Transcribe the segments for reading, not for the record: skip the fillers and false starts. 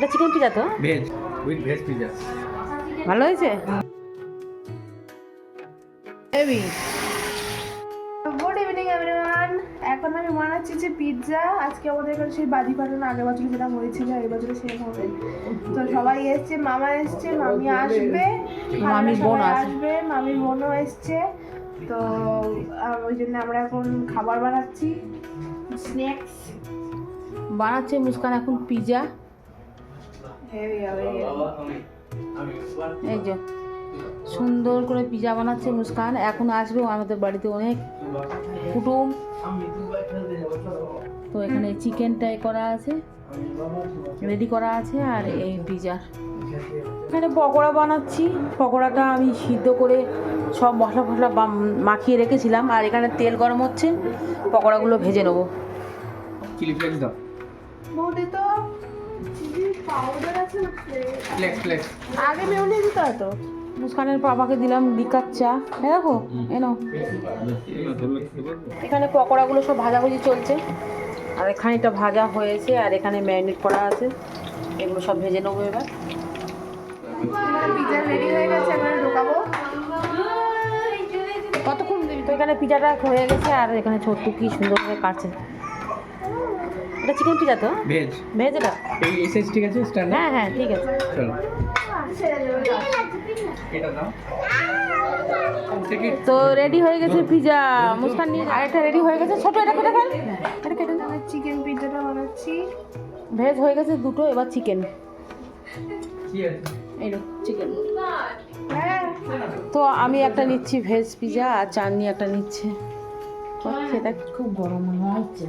এটা chicken pizza তো? Veg with veg pizza. ভালো হয়েছে? হেভি। Good evening everyone. এখন আমি বানাচ্ছি যে পিৎজা। আজকে আমাদের এখানে সেই বাজি ফাটানো আগের বছর যেটা হয়েছিল এই বছরে সেম হবে। তো সবাই এসছে, মামা এসছে, মামি আসবে, মামির বোন আসবে, মামির বোনও এসছে। তো ওই জন্য আমরা এখন খাবার বানাচ্ছি, স্ন্যাক্স বানাচ্ছে মুস্কান এখন পিজা। এই যে সুন্দর করে পিজা বানাচ্ছে মুস্কান। এখন আসবে আমাদের বাড়িতে অনেক কুটুম। তো এখানে চিকেনটাই করা আছে, রেডি করা আছে, আর এই পিজা। এখানে পকোড়া বানাচ্ছি। পকোড়াটা আমি সিদ্ধ করে সব মশলা ফসলা মাখিয়ে রেখেছিলাম, আর এখানে তেল গরম হচ্ছে, পকোড়াগুলো ভেজে নেবো। চিলি ফ্লেক্স দাও। বৌদি তো চিলি পাউডার আছে না? ফ্লেক্স ফ্লেক্স আগে মেয়নিজ দিতে হতো। মুস্কানের বাবাকে দিলাম লিকার চা। দেখো এনো, এখানে পকোড়াগুলো সব ভাজাভুজি চলছে, আর এখানেটা ভাজা হয়েছে, আর এখানে ম্যারিনেট করা আছে। এগুলো সব ভেজে নেবো এবার। পিৎজা রেডি হয়ে গেছে, এবারে ঢোকাবো। কতক্ষণ দিবি? তো এখানে পিজাটা হয়ে গেছে, আর এখানে ছোট্ট কি সুন্দর করে কাটছে। এটা চিকেন পিজা তো? ভেজ ভেজ এটা? এই সাইজ ঠিক আছে স্ট্যান্ডার্ড? হ্যাঁ হ্যাঁ ঠিক আছে। চলো এটা দাও। তো রেডি হয়ে গেছে পিজা। মুস্কান নিয়ে আরেকটা রেডি হয়ে গেছে, ছোট এটা কেটে ফেল, এটা কেটে ফেল। চিকেন পিৎজাটা বানাচ্ছি। ভেজ হয়ে গেছে দুটো, এবার চিকেন। কি আছে? এই চিকেন। হ্যাঁ তো আমি একটা নিচ্ছি ভেজ পিজা, আর চাটনি একটা নিচ্ছে। সেটা খুব গরম মনে হচ্ছে।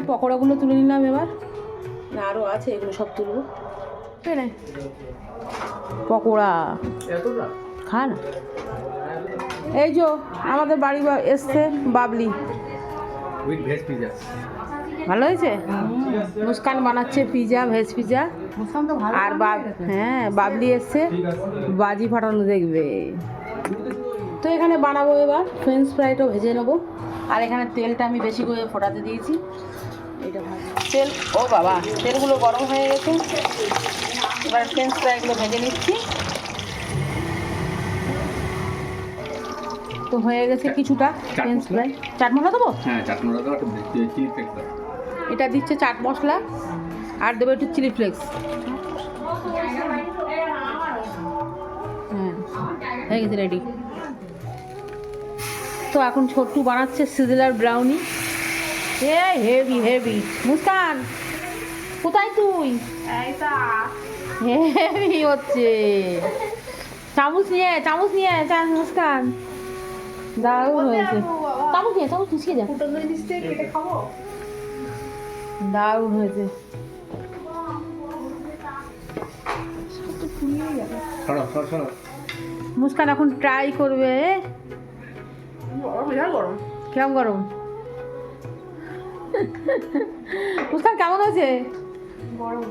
পকোড়াগুলো তুলে নিলাম এবার। না আরও আছে, এগুলো সব তুলবো। পকোড়া এতটা খা না। এই যে আমাদের বাড়ি এসছে বাবলি। With veg pizza. ভালো হয়েছে? মুস্কান বানাচ্ছে পিজা, ভেজ পিজা। আর হ্যাঁ বাবলি এসছে, বাজি ফাটানো দেখবে। তো এখানে বানাবো এবার ফ্রেঞ্চ ফ্রাইটাও ভেজে নেবো। আর এখানে তেলটা আমি বেশি করে ফোটাতে দিয়েছি। এটা তেল, ও বাবা, তেলগুলো গরম হয়ে গেছে। এবার ফ্রেঞ্চ ফ্রাইগুলো ভেজে নিচ্ছি। তো হয়ে গেছে কিছুটা ফ্রেঞ্চ ফ্রাই। চাট মশলা দেবো? হ্যাঁ চাট মশলা দাও, একটা চিলি ফ্লেক্স দাও। এটা দিচ্ছে চাট মশলা, আর দেবো একটু চিলি ফ্লেক্স। হ্যাঁ হয়ে গেছে রেডি। তো এখন ছোট্টু বানাচ্ছে sizzler brownie. A heavy heavy. Muskan কোথায় তুই? হেভি হচ্ছে। চামচ নিয়ে মুস্কান। দারুণ হয়েছে। চামচ নিয়ে শিখে যা। কেটে খাবো। দারুণ হয়েছে। সরো সরো সরো। মুস্কান এখন ট্রাই করবে। গরম। কেমন গরম? মুস্কান কেমন হয়েছে? গরম।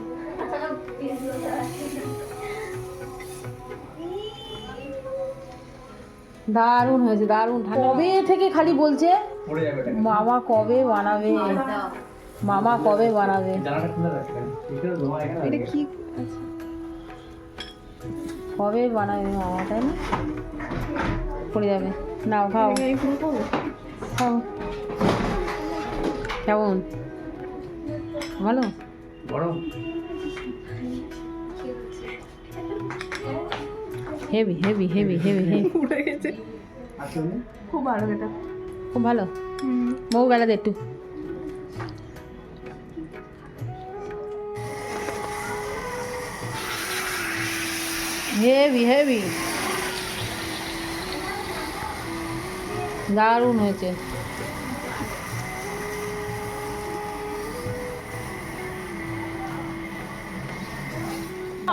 দারুণ হয়েছে, দারুণ। কবে থেকে খালি বলছে পড়ে যাবে এটা। মামা কবে বানাবে, মামা কবে বানাবে। জানাটা খুলে রাখবেন। এটা কি? কবে বানাবে মামা, তাই না? পড়ে যাবে। নাও খাও খাও। কেমন? ভালো? গরম। Heavy heavy heavy heavy heavy. উঠে গেছে। আসলে খুব ভালো এটা। খুব ভালো। বউ গেলে দে একটু। হেভি হেভি, দারুণ হয়েছে।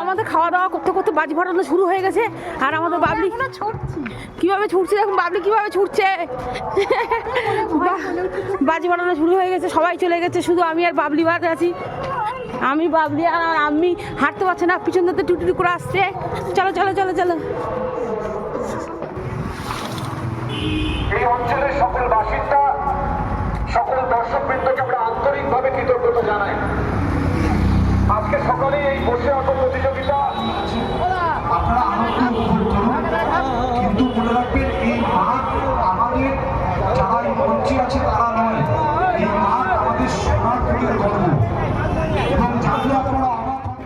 আমাদের খাওয়া দাওয়া করতে করতে বাজি ফাটানো শুরু হয়ে গেছে, আর আমাদের বাবলি কিভাবে ছুটছে দেখুন। বাবলি কিভাবে ছুটছে। বাজি ফাটানো শুরু হয়ে গেছে, সবাই চলে গেছে, শুধু আমি আর বাবলি বাদ আছি। আমি বাবলি আর আমি হাঁটতে পারছে না, পিছন দিকে টুটি করে আসছে। চলো চলো চলো চলো। এই অঞ্চলের সকল বাসিন্দা, সকল দর্শকবৃন্দকে আমরা আন্তরিকভাবে আন্তরিকভাবে কৃতজ্ঞতা জানাই। আজকে সকালে এই বসে আঁকো প্রতিযোগিতা আপনারা আনন্দ উপভোগ করুন, কিন্তু মনে রাখবেন এই মাঠ আমাদের যারা এই মঞ্চে আছে তারা নয়, এই মাঠ আমাদের সোনারপুরের গর্ব। এবং জানলে আপনারা অবাক হবেন।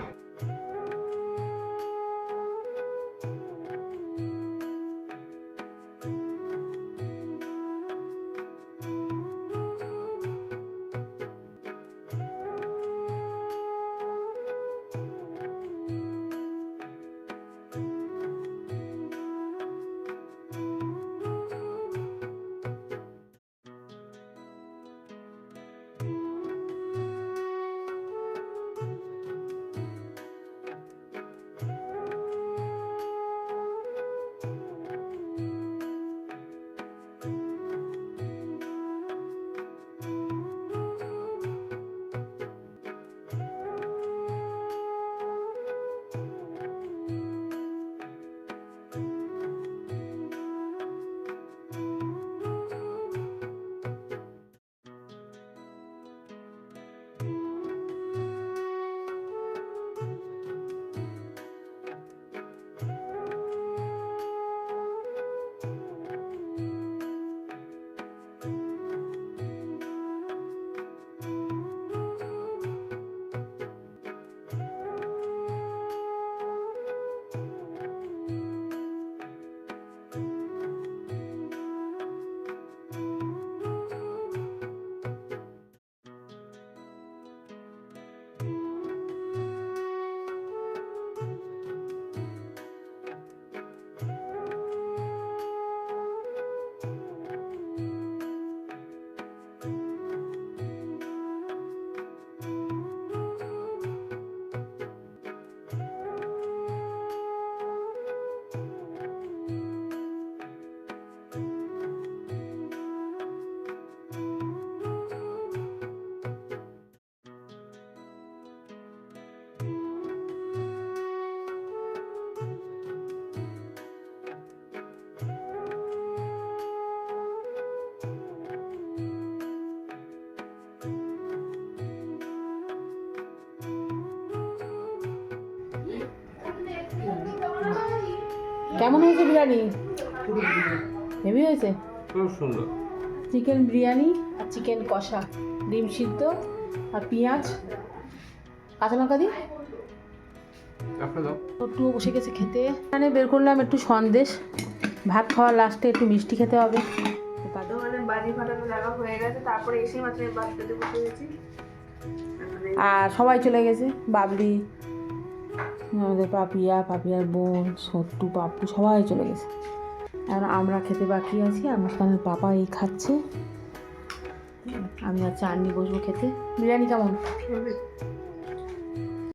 কেমন হয়েছে বিরিয়ানি? হেভি হয়েছে। খুব সুন্দর। চিকেন বিরিয়ানি আর চিকেন কষা, ডিম সিদ্ধ আর পেঁয়াজ কাঁচা লঙ্কা দিই। একটু বসে গেছে খেতে। এখানে বের করলাম একটু সন্দেশ, ভাত খাওয়ার লাস্টে একটু মিষ্টি খেতে হবে। তো মানে বাজি ফাটানো জায়গা হয়ে গেছে, তারপরে এসে মাত্র বাচ্চাদের বসে গেছি। আর সবাই চলে গেছে, বাবলি, আমাদের পাপিয়ার বোন, সট্টু, পাপ্পু সবাই চলে গেছে। আর আমরা খেতে বাকি আছি। আর মুস্কানের পাপা এই খাচ্ছে, আমি আর চাটনি বসবো খেতে। বিরিয়ানি কেমন?